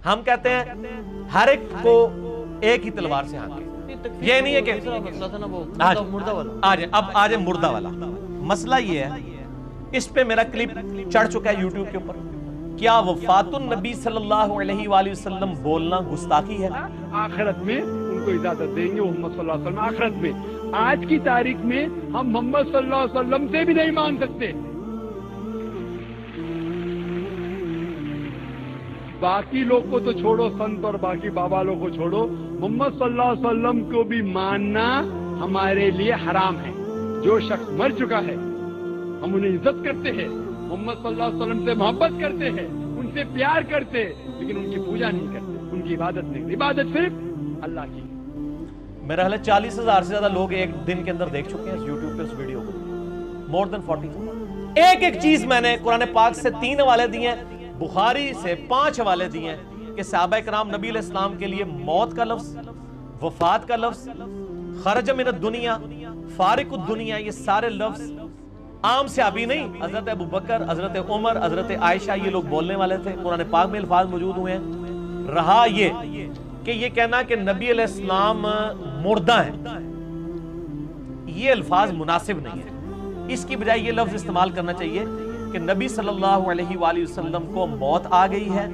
ہم کہتے ہیں ہر ایک کو ایک ہی تلوار سے ہانکے. یہ نہیں ہے کہ آج مردہ والا مسئلہ یہ ہے. اس پہ میرا کلپ چڑھ چکا ہے یوٹیوب کے اوپر. کیا وفات النبی صلی اللہ علیہ وآلہ وسلم بولنا گستاخی ہے؟ آخرت میں ان کو اجازت دیں گے محمد صلی اللہ علیہ وسلم. آخرت میں آج کی تاریخ میں ہم محمد صلی اللہ علیہ وسلم سے بھی نہیں مان سکتے. باقی لوگ کو تو چھوڑو, سنت اور باقی بابا لوگ کو چھوڑو, محمد صلی اللہ علیہ وسلم کو بھی ماننا ہمارے لیے حرام ہے. جو شخص مر چکا ہے ہم انہیں عزت کرتے ہیں, محمد صلی اللہ علیہ وسلم سے محبت کرتے ہیں, ان سے پیار کرتے ہیں, لیکن ان کی پوجا نہیں کرتے, ان کی عبادت نہیں. عبادت صرف اللہ کی. میرا خیال ہے 40,000 سے زیادہ لوگ ایک دن کے اندر دیکھ چکے ہیں اس یوٹیوب پہ اس ویڈیو کو. مور دین 40. ایک ایک چیز میں نے قرآن پاک سے 3 حوالے دیے ہیں, بخاری سے 5 حوالے دیے ہیں کہ صحابہ کرام نبی علیہ السلام کے لیے موت کا لفظ, وفات کا لفظ, خرج من الدنیا, فارق الدنیا, یہ سارے لفظ عام صحابی نہیں, حضرت ابو بکر, حضرت عمر, حضرت عائشہ, یہ لوگ بولنے والے تھے. قرآن پاک میں الفاظ موجود ہوئے ہیں. رہا یہ کہ یہ کہنا کہ نبی علیہ السلام مردہ ہیں, یہ الفاظ مناسب نہیں ہے. اس کی بجائے یہ لفظ استعمال کرنا چاہیے کہ نبی صلی اللہ علیہ وآلہ وسلم کو موت آ گئی ہے,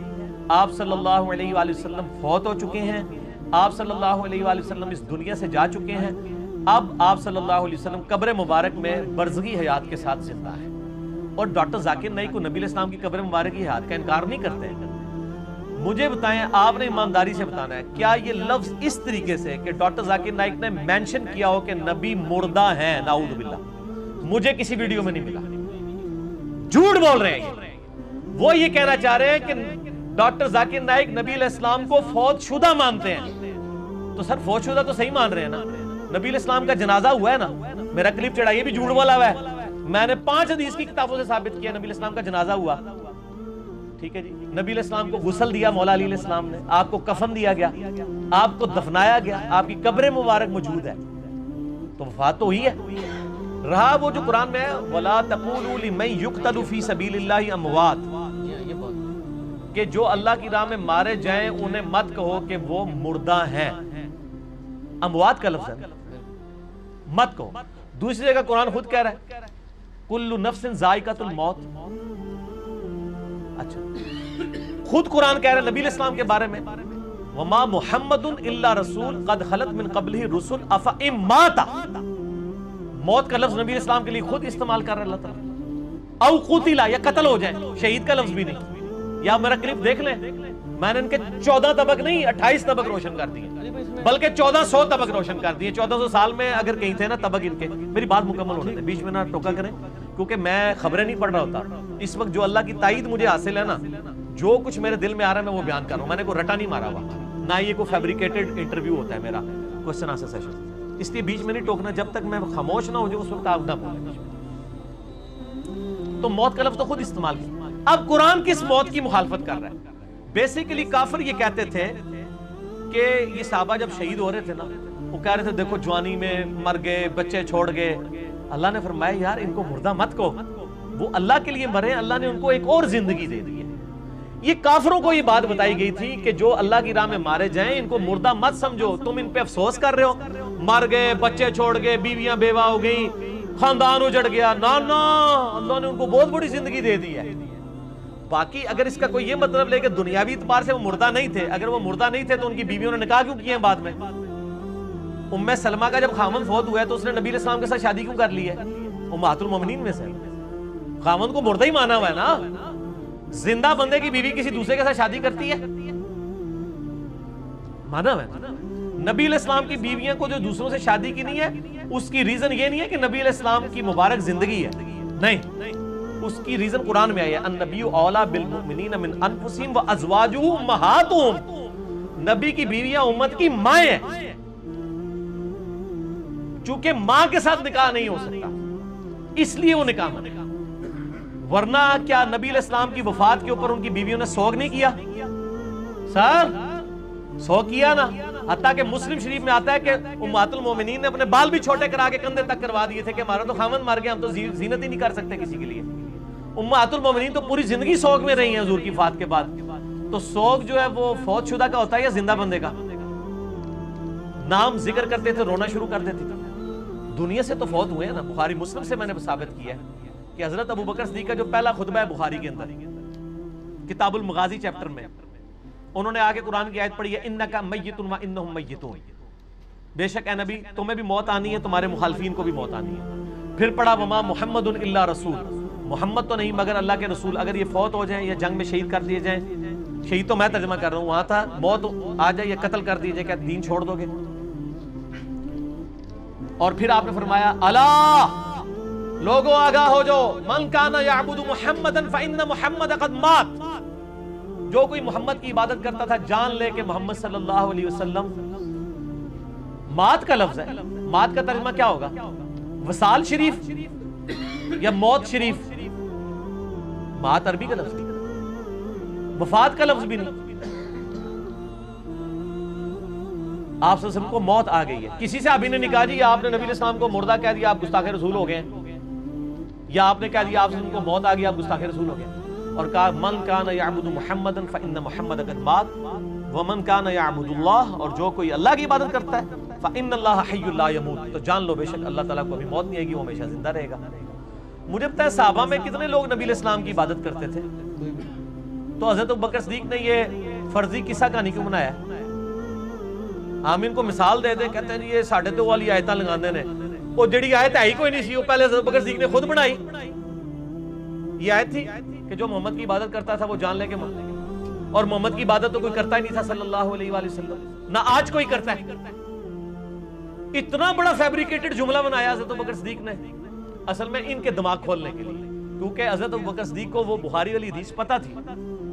آپ صلی اللہ علیہ وآلہ وسلم فوت ہو چکے ہیں, آپ صلی اللہ علیہ وآلہ وسلم اس دنیا سے جا چکے ہیں, اب آپ صلی اللہ علیہ وسلم قبر مبارک میں برزخی حیات کے ساتھ زندہ ہے. اور ڈاکٹر ذاکر نائک کو نبی علیہ السلام کی قبر مبارک کی حیات کا انکار نہیں کرتے ہیں. مجھے بتائیں, آپ نے ایمانداری سے بتانا ہے, کیا یہ لفظ اس طریقے سے کہ ڈاکٹر ذاکر نائک نے مینشن کیا ہو کہ نبی مردہ ہیں, نعوذ باللہ, مجھے کسی ویڈیو میں نہیں ملا. جھوٹ بول رہے ہیں. وہ یہ کہنا چاہ رہے ہیں کہ ڈاکٹر ذاکر نائک نبی علیہ السلام کو فوت شدہ مانتے ہیں. تو سر فوت شدہ تو صحیح مان رہے ہیں نا, نبی علیہ السلام کا جنازہ ہوا ہے نا. میرا کلپ چڑھا, یہ بھی جھوٹ بولا ہوا ہے. میں نے 5 حدیث کی کتابوں سے ثابت کیا نبی علیہ السلام کا جنازہ ہوا. ٹھیک ہے جی. نبی علیہ السلام کو غسل دیا مولا علی علیہ السلام نے, آپ کو کفن دیا گیا, آپ کو دفنایا گیا, آپ کی قبر مبارک موجود ہے, تو وفات تو ہوئی ہے. رہا وہ جو قرآن میں ہے وَلَا تَقُولُوا لِمَنْ يُقْتَلُ فِي سَبِيلِ اللَّهِ أَمْوَاتٌ, کہ جو اللہ کی راہ میں مارے جائیں انہیں مت کہو کہ وہ مردہ ہیں. اموات کا لفظ ہے, مت کہو. دوسری جگہ قرآن خود کہہ رہا ہے کُلُّ نَفْسٍ ذَائِقَةُ الْمَوْتِ. اچھا, خود قرآن کہہ رہا ہے نبی علیہ السلام کے بارے میں وَمَا مُحَمَّدٌ إِلَّا رَسُولٌ قَدْ خَلَتْ مِن قَبْلِهِ الرُّسُلُ أَفَإِن مَاتَ. موت کا لفظ نبی علیہ السلام کے لیے خود استعمال کر رہا ہے اللہ تعالیٰ. او قتل, یا قتل ہو جائیں, شہید کا لفظ بھی نہیں. یا میرا کلپ دیکھ لیں, میں نے ان کے 14 طبق نہیں 28 طبق روشن کر دیے, بلکہ 1400 طبق روشن کر دیے. 1400 سال میں اگر کہیں تھے نا طبق ان کے. میری بات مکمل ہونے دیں, بیچ میں نہ ٹوکا کریں, کیونکہ میں خبریں نہیں پڑھ رہا ہوتا. اس وقت جو اللہ کی تائید مجھے حاصل ہے نا, جو کچھ میرے دل میں آ رہا ہے میں وہ بیان کر رہا ہوں. میں نے کوئی رٹا نہیں مارا ہوا, نہ یہ کوئی فیبریکیٹڈ انٹرویو ہوتا ہے میرا کوسچن آنسر سیشن. اس لیے بیچ میں نہیں ٹوکنا, جب تک میں خاموش نہ ہو جائے اس وقت آپ نہ بولیں. تو موت کا لفظ تو خود استعمال کیا. اب قرآن کس موت کی مخالفت کر رہا ہے؟ بیسیکلی کافر یہ کہتے تھے کہ یہ صحابہ جب شہید ہو رہے تھے نا, وہ کہہ رہے تھے دیکھو جوانی میں مر گئے, بچے چھوڑ گئے. اللہ نے فرمایا یار ان کو مردہ مت کہو, وہ اللہ کے لیے مرے, اللہ نے ان کو ایک اور زندگی دے دی ہے. یہ کافروں کو یہ بات بتائی گئی تھی کہ جو اللہ کی راہ میں مارے جائیں ان کو مردہ مت سمجھو, تم ان پہ افسوس کر رہے ہو, مر گئے, بچے چھوڑ گئے, بیویاں بیوہ ہو گئیں, خاندان اجڑ گیا. نا نا, اللہ نے ان کو بہت بڑی زندگی دے دی ہے. باقی اگر اس کا کوئی یہ مطلب لے کہ دنیاوی اعتبار سے وہ مردہ نہیں تھے, اگر وہ مردہ نہیں تھے تو ان کی بیویوں نے نکاح کیوں کیے ہیں بعد میں؟ ام سلمہ کا جب خامن فوت ہوا ہے تو اس نے نبی علیہ السلام کے ساتھ شادی کیوں کر لی ہے؟ امہات المومنین میں سے. خامن کو مردہ ہی مانا ہوا ہے نا. زندہ بندے کی بیوی کسی دوسرے کے ساتھ شادی کرتی ہے, مانا ہوا ہے. نبی علیہ السلام کی بیویاں کو جو دوسروں سے شادی کی نہیں ہے, اس کی ریزن یہ نہیں ہے کہ نبی علیہ السلام کی مبارک زندگی ہے, نہیں. اس کی ریزن قرآن میں آئی ہے النبی اولا بالمؤمنین من انفسہم وازواجہ امہاتہم. نبی کی بیویاں امت کی مائیں ہیں, چونکہ ماں کے ساتھ نکاح نہیں ہو سکتا اس لیے وہ نکاح میں. ورنہ کیا نبی علیہ السلام کی وفات کے اوپر ان کی بیویوں نے سوگ نہیں کیا؟ سر سوگ کیا نا. حتیٰ کہ مسلم شریف میں آتا ہے کہ امہات المومنین نے اپنے بال بھی چھوٹے کرا کے کندھے تک کروا دیے تھے کہ ہمارا تو خامن مر گیا, ہم تو زینت ہی نہیں کر سکتے کسی کے لیے. امہات المومنین تو پوری زندگی سوگ میں رہی ہیں حضور کی وفات کے بعد. تو سوگ جو ہے وہ فوت شدہ کا ہوتا ہے یا زندہ بندے کا؟ نام ذکر کرتے تھے رونا شروع کر دیتی تھی. دنیا سے تو فوت ہوئے ہیں نا. بخاری مسلم سے میں نے ثابت کیا ہے کہ حضرت ابو بکر صدیق کا جو پہلا خطبہ ہے بخاری کے اندر کتاب المغازی چیپٹر میں, انہوں نے آگے قرآن کی آیت پڑھی ہے انکا میت و انہم میتون, بے شک اے نبی تمہیں بھی موت آنی ہے, تمہارے مخالفین کو بھی موت آنی ہے. پھر پڑھا وما محمد الا رسول, محمد تو نہیں مگر اللہ کے رسول. اگر یہ فوت ہو جائیں یا جنگ میں شہید کر دیے جائیں, شہید تو میں ترجمہ کر رہا ہوں, وہاں تھا موت آ جائے یا قتل کر دیے جائے, کیا دین چھوڑ دو گے؟ اور پھر آپ نے فرمایا الا لوگوں آگاہ ہو جو من کان یعبد محمدا فإن محمد قد مات, جو کوئی محمد کی عبادت کرتا تھا جان لے کہ محمد صلی اللہ علیہ وسلم مات کا لفظ ہے. مات کا ترجمہ کیا ہوگا؟ وصال شریف یا موت شریف؟ مات عربی کا لفظ نہیں, وفات کا لفظ بھی نہیں. آپ سے سب کو موت آ گئی ہے. کسی سے ابھی نے نکاح جی آپ نے نبی علیہ السلام کو مردہ کہہ دیا آپ گستاخ رسول ہو گئے, یا آپ نے کہہ دیا آپ سے ان کو موت آ گئی آپ گستاخ رسول ہو گئے. اور کہا من کان یعبد محمدا فإن محمد قد مات ومن کان یعبد اللہ, اور جو کوئی اللہ کی عبادت کرتا ہے فإن اللہ حی لا یموت, تو جان لو بے شک اللہ تعالیٰ کو ابھی موت نہیں آئے گی, وہ ہمیشہ زندہ رہے گا. مجھے پتہ ہے صحابہ میں کتنے لوگ نبی علیہ السلام کی عبادت کرتے تھے, تو حضرت ابوبکر صدیق نے یہ فرضی قصہ کہانی کیوں بنایا؟ آمین کو مثال دے دیں, کہتے ہیں جی یہ ساڑھے تو والی آیتاں لگاندے نے, وہ جڑی آیت ہے ہی کوئی نہیں سی, وہ پہلے حضرت ابوبکر صدیق نے خود بنائی. یہ آیت تھی کہ جو محمد کی عبادت کرتا تھا وہ جان لے کے اور محمد کی عبادت تو کوئی کرتا ہی نہیں تھا صلی اللہ علیہ وآلہ وسلم, نہ آج کوئی کرتا ہے. اتنا بڑا فیبریکیٹڈ جملہ بنایا حضرت ابوبکر صدیق نے اصل میں ان کے دماغ کھولنے کے لیے, کیونکہ حضرت ابوبکر صدیق کو وہ بخاری والی حدیث پتہ تھی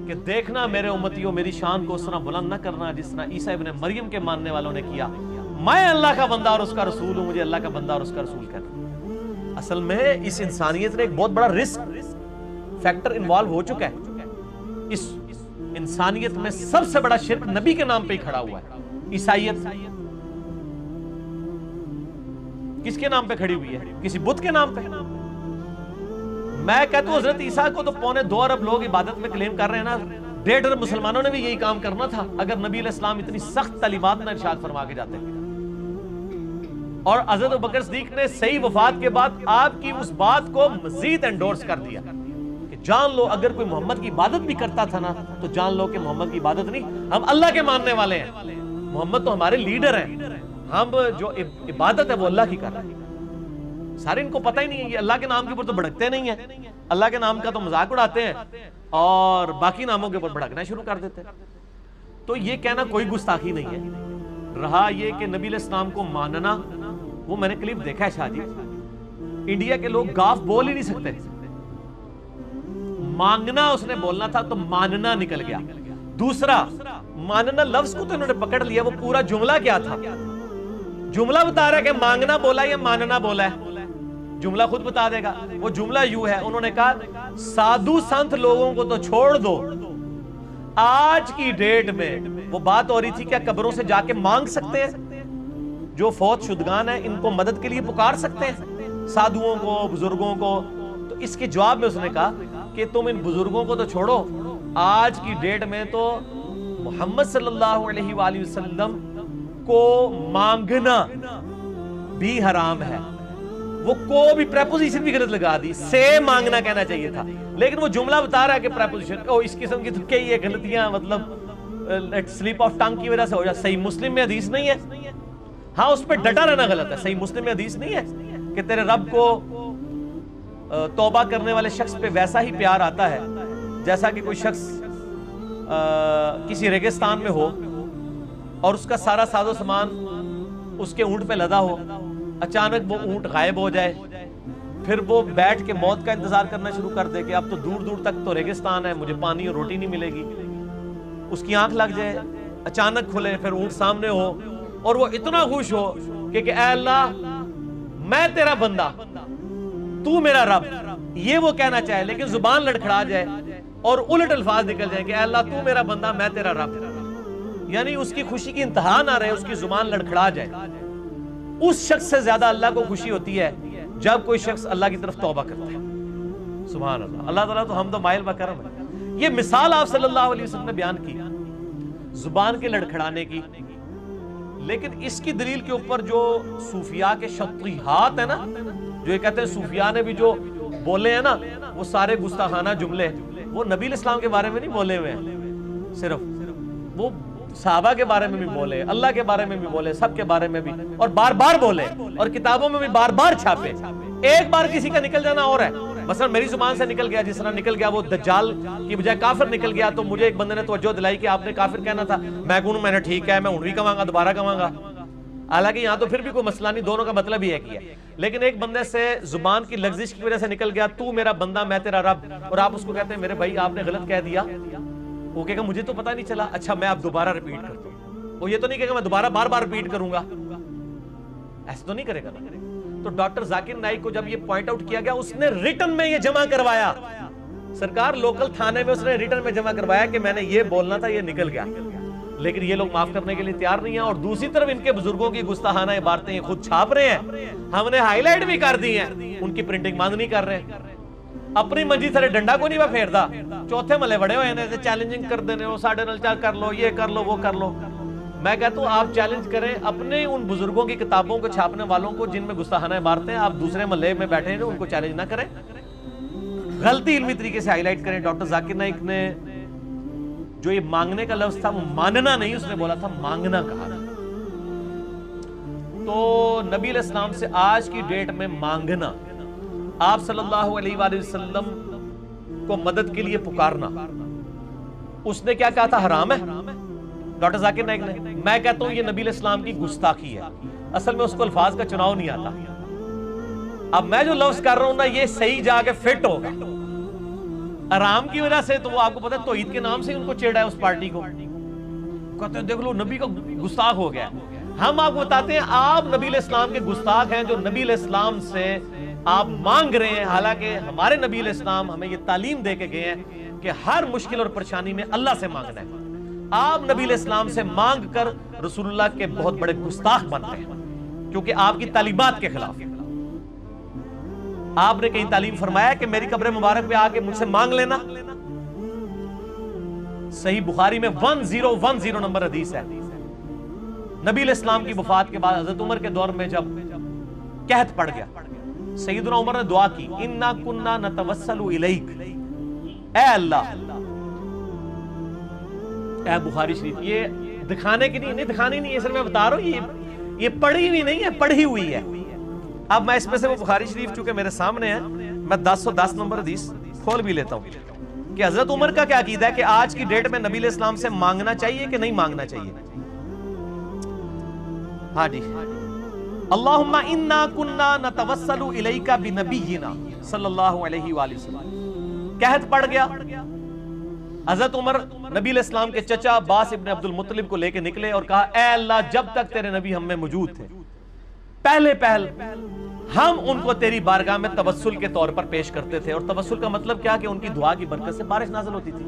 کہ دیکھنا میرے امتیوں میری شان کو اس طرح بلند نہ کرنا جس طرح عیسیٰ ابن مریم کے ماننے والوں نے کیا. میں اللہ کا بندہ اور اس کا رسول ہوں, مجھے اللہ کا بندہ اور اس کا رسول کہنا. اصل میں اس انسانیت نے ایک بہت بڑا رسک فیکٹر انوالو ہو چکا ہے. اس انسانیت میں سب سے بڑا شرک نبی کے نام پہ ہی کھڑا ہوا ہے. عیسائیت کس کے نام پہ کھڑی ہوئی ہے؟ کسی بت کے نام پہ. میں کہتا ہوں حضرت عیسیٰ کو تو 2.25 ارب لوگ عبادت میں کلیم کر رہے ہیں نا, 1.5 ارب مسلمانوں نے بھی یہی کام کرنا تھا اگر نبی علیہ السلام اتنی سخت تعلیمات نہ ارشاد فرما کے جاتے. اور حضرت ابوبکر صدیق نے صحیح وفات کے بعد آپ کی اس بات کو مزید انڈورس کر دیا کہ جان لو اگر کوئی محمد کی عبادت بھی کرتا تھا نا تو جان لو کہ محمد کی عبادت نہیں, ہم اللہ کے ماننے والے ہیں. محمد تو ہمارے لیڈر ہیں, ہم جو عبادت ہے وہ اللہ کی کر رہے ہیں. سارے ان کو پتہ ہی نہیں ہے, یہ اللہ کے نام کے اوپر تو بھڑکتے نہیں ہیں, اللہ کے نام کا تو مذاق اڑاتے ہیں اور باقی ناموں کے اوپر بھڑکنا شروع کر دیتے ہیں. تو یہ کہنا کوئی گستاخی نہیں ہے. رہا یہ کہ نبی علیہ السلام کو ماننا, وہ میں نے کلپ دیکھا ہے شاہ جی, انڈیا کے لوگ گاف بول ہی نہیں سکتے. مانگنا اس نے بولنا تھا تو ماننا نکل گیا. دوسرا ماننا لفظ کو تو انہوں نے پکڑ لیا, وہ پورا جملہ کیا تھا؟ جملہ بتا رہا ہے کہ مانگنا بولا یا ماننا بولا ہے, جملہ خود بتا دے گا. وہ جملہ یوں ہے, انہوں نے کہا سادھو سنت لوگوں کو تو چھوڑ دو, آج کی ڈیٹ میں وہ بات ہو رہی تھی کیا قبروں سے جا کے مانگ سکتے ہیں؟ جو فوت شدگان ہیں ان کو مدد کے لیے پکار سکتے ہیں, سادھوؤں کو, بزرگوں کو. تو اس کے جواب میں اس نے کہا کہ تم ان بزرگوں کو تو چھوڑو, آج کی ڈیٹ میں تو محمد صلی اللہ علیہ وآلہ وسلم کو مانگنا بھی حرام ہے. وہ کو بھی پریپوزیشن بھی غلط لگا دی, سے مانگنا کہنا چاہیے تھا, لیکن وہ جملہ بتا رہا ہے کہ پریپوزیشن اس قسم کی تو کئی یہ غلطیاں مطلب سلیپ آف ٹنگ کی وجہ سے ہو جائے. صحیح مسلم میں حدیث نہیں ہے, ہاں اس پہ ڈٹا رہنا غلط ہے. صحیح مسلم میں حدیث نہیں ہے کہ تیرے رب کو توبہ کرنے والے شخص پہ ویسا ہی پیار آتا ہے جیسا کہ کوئی شخص کسی ریگستان میں ہو اور اس کا سارا ساز و سامان اس کے اونٹ پہ لدا ہو, اچانک وہ اونٹ غائب ہو جائے, پھر وہ بیٹھ کے موت کا انتظار کرنا شروع کر دے کہ اب تو دور دور تک تو ریگستان ہے, مجھے پانی اور روٹی نہیں ملے گی. اس کی آنکھ لگ جائے, اچانک کھلے, پھر اونٹ سامنے ہو اور وہ اتنا خوش ہو کہ اے اللہ میں تیرا بندہ تو میرا رب, یہ وہ کہنا چاہے لیکن زبان لڑکھڑا جائے اور الٹ الفاظ نکل جائیں کہ اے اللہ تو میرا بندہ میں تیرا رب, یعنی اس کی خوشی کی انتہا نہ رہے, اس کی زبان لڑکھڑا جائے. اس شخص سے زیادہ اللہ کو خوشی ہوتی ہے جب کوئی شخص اللہ کی طرف توبہ کرتا ہے. سبحان اللہ, اللہ تعالیٰ تو حمد و مائل و کرم ہے. یہ مثال آپ صلی اللہ علیہ وسلم نے بیان کی زبان کے لڑکھڑانے کی، لیکن اس کی دلیل کے اوپر جو صوفیاء کے شطیحات ہیں نا، جو یہ کہتے ہیں صوفیاء نے بھی جو بولے ہیں نا وہ سارے گستاخانہ جملے، وہ نبی علیہ السلام کے بارے میں نہیں بولے ہوئے ہیں، صرف وہ صحابہ کے بارے میں بھی بولے، اللہ کے بارے میں بھی بولے، سب کے بارے میں بھی، اور بار بار بولے، اور کتابوں میں بھی بار بار چھاپے۔ ایک بار کسی کا نکل جانا اور ہے، مثلا میری زبان سے نکل گیا، جس طرح نکل گیا وہ دجال کی بجائے کافر نکل گیا، تو مجھے ایک بندے نے توجہ دلائی کہ آپ نے کافر کہنا تھا، میں کہوں میں نے ٹھیک ہے، میں ہن بھی کہاں گا، دوبارہ کہاں گا، حالانکہ یہاں تو پھر بھی کوئی مسئلہ نہیں، دونوں کا مطلب ہی ایک ہی ہے۔ لیکن ایک بندے سے زبان کی لغزش کی وجہ سے نکل گیا تو میرا بندہ میں تیرا رب، اور آپ اس کو کہتے ہیں میرے بھائی آپ نے غلط کہہ دیا، وہ کہے گا مجھے تو پتہ نہیں چلا، اچھا میں اب دوبارہ ریپیٹ کرتا ہوں، وہ یہ تو نہیں کہے گا میں دوبارہ بار بار ریپیٹ کروں گا، ایسا تو نہیں کرے گا۔ تو ڈاکٹر ذاکر نائک کو جب یہ پوائنٹ آؤٹ کیا گیا، اس نے ریٹن میں یہ جمع کروایا، سرکار لوکل تھانے میں اس نے ریٹن میں جمع کروایا کہ میں نے یہ بولنا تھا، یہ نکل گیا، لیکن یہ لوگ معاف کرنے کے لیے تیار نہیں ہیں، اور دوسری طرف ان کے بزرگوں کی گستاخانہ عبارتیں خود چھاپ رہے ہیں، ہم نے ہائی لائٹ بھی کر دی ہیں، ان کی پرنٹنگ بند نہیں کر رہے، اپنی منجی سارے ڈنڈا کو نہیں وہ پھیردا، چوتھے ملے بڑے ہوئے ہیں، چیلنجنگ کر دینے ہو، ساڑھے نل چار کر لو، یہ کر لو، وہ کر لو۔ میں کہتا ہوں آپ چیلنج کریں اپنے ان بزرگوں کی کتابوں کو چھاپنے والوں کو جن میں گستاخانہ عبارتیں، آپ دوسرے محلے میں بیٹھے ہیں ان کو چیلنج نہ کریں، غلطی علمی طریقے سے ہائی لائٹ کریں۔ ڈاکٹر ذاکر نائک نے جو یہ مانگنے کا لفظ تھا وہ ماننا نہیں، اس نے بولا تھا مانگنا کہا۔ تو نبی علیہ السلام سے آج کی ڈیٹ میں مانگنا، آپ صلی اللہ علیہ وآلہ وسلم کو مدد کے لیے پکارنا، اس نے کیا کہا تھا؟ حرام ہے ڈاکٹر ذاکر نائک نے۔ میں کہتا ہوں یہ نبی علیہ السلام کی گستاخی ہے، اصل میں اس کو الفاظ کا چناؤ نہیں آتا۔ اب میں جو لفظ کر رہا ہوں نا یہ صحیح جا کے فٹ ہوگا، آرام کی وجہ سے تو وہ آپ کو پتا ہے توحید کے نام سے ان کو چیڑا ہے اس پارٹی کو، کہتے ہیں دیکھ لو نبی کا گستاخ ہو گیا۔ ہم آپ کو بتاتے ہیں آپ نبی علیہ السلام کے گستاخ ہیں جو نبی علیہ السلام سے آپ مانگ رہے ہیں، حالانکہ ہمارے نبی علیہ السلام ہمیں یہ تعلیم دے کے گئے ہیں کہ ہر مشکل اور پریشانی میں اللہ سے مانگنا ہے۔ آپ نبی علیہ السلام سے مانگ کر رسول اللہ کے بہت بڑے گستاخ بنتے ہیں، کیونکہ آپ کی تعلیمات کے خلاف۔ آپ نے کہیں تعلیم فرمایا کہ میری قبر مبارک پہ آ کے مجھ سے مانگ لینا؟ صحیح بخاری میں 1010 نمبر حدیث ہے۔ نبی علیہ السلام کی وفات کے بعد حضرت عمر کے دور میں جب قحط پڑ گیا، سیدنا عمر نے دعا کی، انا کننا نتوسل الیک، اے اللہ، اے بخاری شریف، یہ دکھانے کی نہیں دکھانی نہیں ہے، صرف میں بتا رہا ہوں یہ پڑھی ہوئی نہیں ہے، پڑھی ہوئی ہے۔ اب میں اس میں سے وہ بخاری شریف چونکہ میرے سامنے ہے، میں 1010 نمبر حدیث کھول بھی لیتا ہوں کہ حضرت عمر کا کیا عقیدہ ہے کہ آج کی ڈیٹ میں نبی علیہ السلام سے مانگنا چاہیے کہ نہیں مانگنا چاہیے۔ ہاں جی، اللہم انا کننا نتوسل الیک بنبینا صلی اللہ علیہ وآلہ وسلم۔ قحط پڑ گیا، حضرت عمر نبی علیہ السلام کے چچا عباس ابن عبد المطلب کو لے کے نکلے اور کہا اے اللہ جب تک تیرے نبی ہم میں موجود تھے پہلے ہم ان کو تیری بارگاہ میں توسل کے طور پر پیش کرتے تھے، اور توسل کا مطلب کیا کہ ان کی دعا کی برکت سے بارش نازل ہوتی تھی۔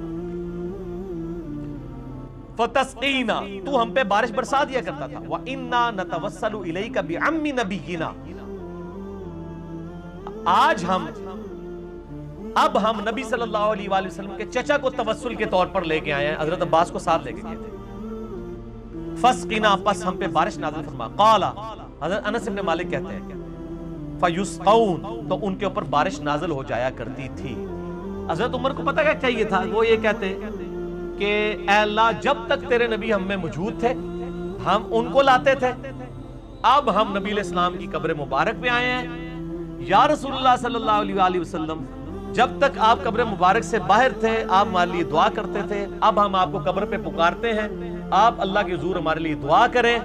فتسقینا، تو ہم پہ بارش برسا دیا کرتا تھا۔ وَإِنَّا نَتَوَسَّلُ إِلَيْكَ بِعَمِّ نَبِيِّنَا، آج اب ہم نبی صلی اللہ علیہ وآلہ وسلم کے چچا کو توسل کے طور پر لے کے آئے ہیں، حضرت عباس کو ساتھ لے کے گئے تھے۔ فسقنا، پس ہم پہ بارش نازل فرما۔ قال، حضرت انس بن مالک کہتے ہیں فیسقون، تو ان کے اوپر بارش نازل ہو جایا کرتی تھی۔ حضرت عمر کو پتہ کیا چاہیے تھا؟ وہ یہ کہتے کہ اے اللہ جب تک تیرے نبی ہم میں موجود تھے ہم ان کو لاتے تھے، اب ہم نبی علیہ السلام کی قبر مبارک پہ آئے ہیں، یا رسول اللہ صلی اللہ علیہ وآلہ وسلم جب تک آپ قبر مبارک سے باہر تھے آپ ہمارے لیے دعا کرتے تھے، اب ہم آپ کو قبر پہ پکارتے ہیں، آپ اللہ کے حضور ہمارے لیے دعا کریں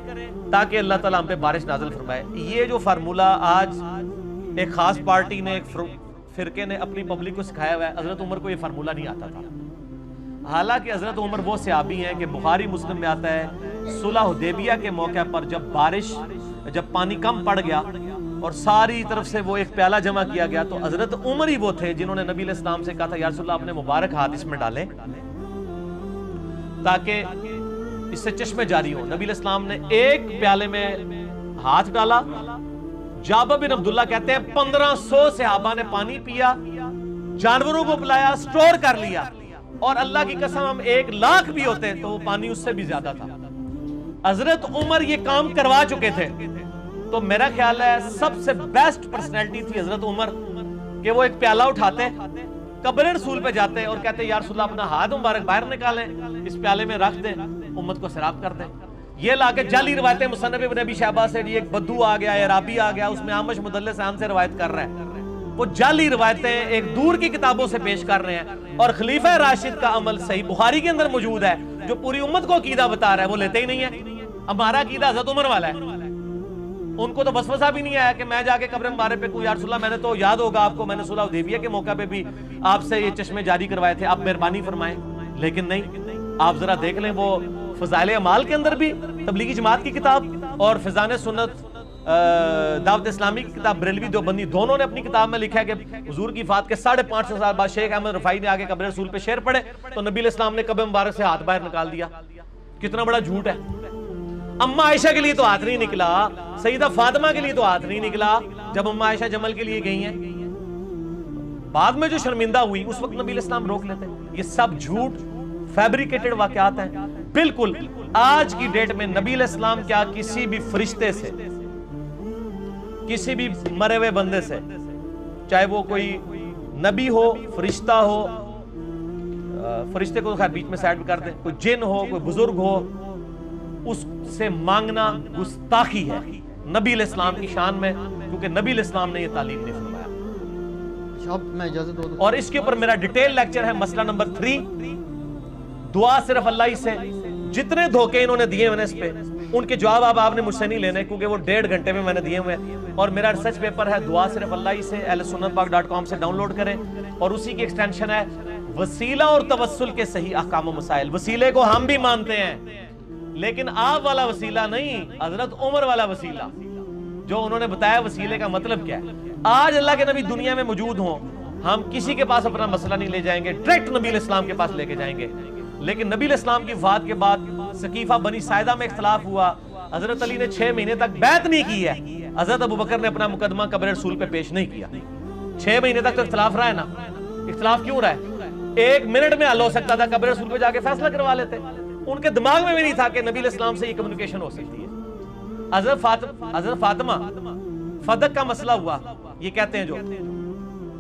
تاکہ اللہ تعالیٰ ہم پہ بارش نازل فرمائے۔ یہ جو فارمولہ آج ایک خاص پارٹی نے، ایک فرقے نے اپنی پبلک کو سکھایا ہوا ہے، حضرت عمر کو یہ فارمولہ نہیں آتا تھا۔ حالانکہ حضرت عمر وہ صحابی ہیں کہ بخاری مسلم میں آتا ہے صلح حدیبیہ کے موقع پر جب پانی کم پڑ گیا اور ساری طرف سے وہ ایک پیالہ جمع کیا گیا، تو حضرت عمر ہی وہ تھے جنہوں نے نبی علیہ السلام سے کہا تھا یا رسول اللہ اپنے مبارک ہاتھ اس میں ڈالیں تاکہ اس سے چشمے جاری ہوں۔ نبی علیہ السلام نے ایک پیالے میں ہاتھ ڈالا، جابر بن عبداللہ کہتے ہیں 1500 صحابہ نے پانی پیا، جانوروں کو پلایا، سٹور کر لیا، اور اللہ کی قسم ہم 1,00,000 بھی ہوتے تو وہ پانی اس سے بھی زیادہ تھا. حضرت عمر یہ کام کروا چکے تھے. تو میرا خیال ہے سب سے بیسٹ پرسنالٹی تھی حضرت عمر کہ وہ ایک پیالہ اٹھاتے, قبر رسول پہ جاتے اور کہتے یا رسول اللہ اپنا ہاتھ مبارک باہر نکالیں, اس پیالے میں رکھ دیں, امت کو سیراب کر دیں. یہ لا کے جعلی روایتیں مصنف ابن ابی شیبہ سے, ایک بدو آ گیا, عرابی آ گیا, اس میں عامش مدلس عام سے روایت کر رہا ہے. وہ جعلی روایتیں ایک دور کی کتابوں سے پیش کر رہے ہیں, اور خلیفہ راشد کا عمل صحیح بخاری کے اندر موجود ہے جو پوری امت کو عقیدہ بتا رہا ہے, وہ لیتے ہی نہیں ہے. ہمارا عقیدہ حضرت عمر والا ہے, ان کو تو وسوسہ بھی نہیں آیا کہ میں جا کے قبر مبارک پہ کوئی یا رسول اللہ, میں نے تو یاد ہوگا آپ کو میں نے صلح حدیبیہ کے موقع پہ بھی آپ سے یہ چشمے جاری کروائے تھے, آپ مہربانی فرمائیں. لیکن نہیں, آپ ذرا دیکھ لیں وہ فضائل اعمال کے اندر بھی تبلیغی جماعت کی کتاب اور فضان سنت دعوت اسلامی کی کتاب بریلوی دیوبندی دونوں نے اپنی کتاب میں لکھا ہے کہ حضور کی وفات کے 550 سال بعد شیخ احمد رفاعی نے آگے قبر رسول پہ شعر پڑھے تو نبی علیہ السلام نے قبر مبارک سے ہاتھ باہر نکال دیا. کتنا بڑا جھوٹ ہے. اماں عائشہ کے لیے تو ہاتھ نہیں نکلا, سیدہ فاطمہ کے لیے تو ہاتھ نہیں نکلا جب اماں عائشہ جمل کے لیے گئی ہیں. بعد میں جو شرمندہ ہوئی اس وقت نبی علیہ السلام روک لیتے. یہ سب جھوٹ فیبریکیٹڈ واقعات ہیں. بالکل آج کی ڈیٹ میں نبی علیہ السلام کیا کسی بھی فرشتے سے, کسی بھی مرے ہوئے بندے سے, چاہے وہ کوئی نبی ہو, فرشتہ ہو, فرشتے کو خیر بیچ میں سائڈ کر دیں, کوئی جن ہو, کوئی بزرگ ہو, اس سے مانگنا گستاخی ہے نبی علیہ السلام کی شان میں, کیونکہ نبی علیہ السلام نے یہ تعلیم نہیں فرمایا. میں اجازت دو. اور اس کے اوپر میرا ڈیٹیل لیکچر ہے. مسئلہ نمبر 3, دعا صرف اللہ ہی سے. جتنے دھوکے انہوں نے دیے ہیں اس پہ, ان کے جواب آپ نے مجھ سے نہیں لینے, کیونکہ وہ 1.5 گھنٹے میں نے دیے ہوئے ہیں. اور میرا ریسرچ پیپر ہے دعا صرف اللہ ہی سے, ahlsunnatpak.com سے ڈاؤن لوڈ کریں, اور اسی کی ایکسٹینشن ہے وسیلہ اور توسل کے صحیح احکام و مسائل. وسیلے کو ہم بھی مانتے ہیں لیکن آپ والا وسیلہ نہیں, حضرت عمر والا وسیلہ جو انہوں نے بتایا وسیلے کا مطلب کیا ہے. آج اللہ کے نبی دنیا میں موجود ہوں, ہم کسی کے پاس اپنا مسئلہ نہیں لے جائیں گے, ڈائریکٹ نبی علیہ السلام کے پاس لے کے جائیں گے. لیکن نبی علیہ السلام کی وفات کے بعد سقیفہ بنی ساعدہ میں اختلاف ہوا, حضرت علی نے 6 مہینے تک بیعت نہیں کی ہے, حضرت ابوبکر نے اپنا مقدمہ قبر رسول پہ پیش نہیں کیا. 6 مہینے تک تو اختلاف رہا ہے نا. اختلاف کیوں رہا ہے؟ 1 منٹ میں حل ہو سکتا تھا, قبر رسول پہ جا کے فیصلہ کروا لیتے. ان کے دماغ میں بھی نہیں تھا کہ نبی علیہ السلام سے یہ کمیونیکیشن ہو سکتی ہے. حضرت فاطمہ فدق کا مسئلہ ہوا, یہ کہتے ہیں جو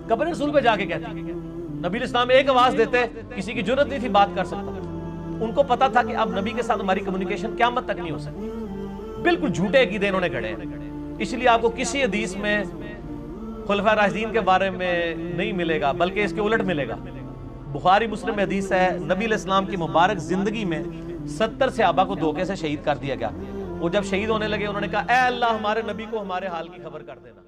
قبر رسول پہ جا کے کہتی, نبی علیہ السلام ایک آواز دیتے, کسی کی جرت نہیں تھی بات کر سکتا. ان کو پتا تھا کہ اب نبی کے ساتھ ہماری کمیونیکیشن قیامت تک نہیں ہو سکتی. بالکل جھوٹے عقیدے انہوں نے گھڑے ہیں. اس لیے آپ کو کسی حدیث میں خلفاء راشدین کے بارے میں نہیں ملے گا, بلکہ اس کے الٹ ملے گا. بخاری مسلم میں حدیث ہے, نبی علیہ السلام کی مبارک زندگی میں 70 صحابہ کو دھوکے سے شہید کر دیا گیا. وہ جب شہید ہونے لگے انہوں نے کہا اے اللہ ہمارے نبی کو ہمارے حال کی خبر کر دینا.